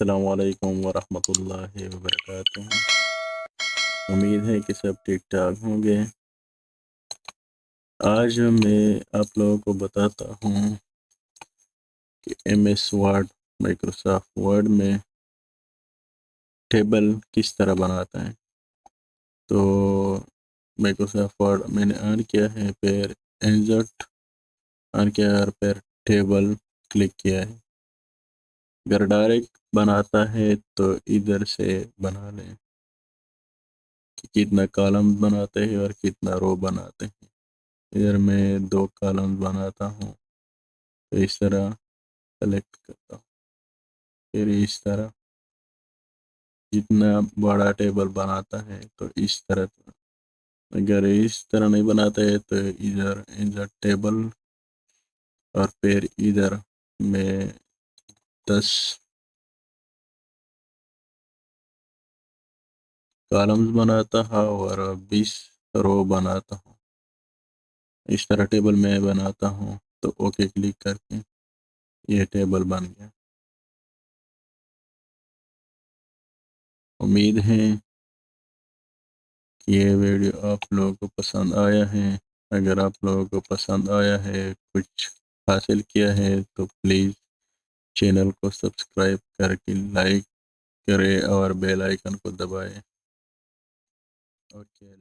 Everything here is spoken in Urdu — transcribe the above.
السلام علیکم ورحمۃ اللہ وبرکاتہ۔ امید ہے کہ سب ٹھیک ٹھاک ہوں گے۔ آج میں آپ لوگوں کو بتاتا ہوں کہ M S Word Microsoft Word میں ٹیبل کس طرح بناتا ہے۔ تو مائکروسافٹ ورڈ میں نے آن کیا ہے، پھر انسرٹ آن کیا اور پھر ٹیبل کلک کیا ہے۔ اگر ڈائریکٹ بناتا ہے تو ادھر سے بنا لیں کہ کتنا کالم بناتے ہیں اور کتنا رو بناتے ہیں۔ ادھر میں 2 کالم بناتا ہوں، تو اس طرح سلیکٹ کرتا ہوں، پھر اس طرح جتنا بڑا ٹیبل بناتا ہے تو اس طرح۔ اگر اس طرح نہیں بناتا ہے تو ادھر انسرٹ ٹیبل اور پھر ادھر میں 10 کالمز بناتا ہوں اور 20 رو بناتا ہوں۔ اس طرح ٹیبل میں بناتا ہوں، تو اوکے کلک کر کے یہ ٹیبل بن گیا۔ امید ہے کہ یہ ویڈیو آپ لوگوں کو پسند آیا ہے۔ اگر آپ لوگوں کو پسند آیا ہے، کچھ حاصل کیا ہے، تو پلیز چینل کو سبسکرائب کر کے لائک کرے اور بیل آئیکن کو دبائے۔ اوکے۔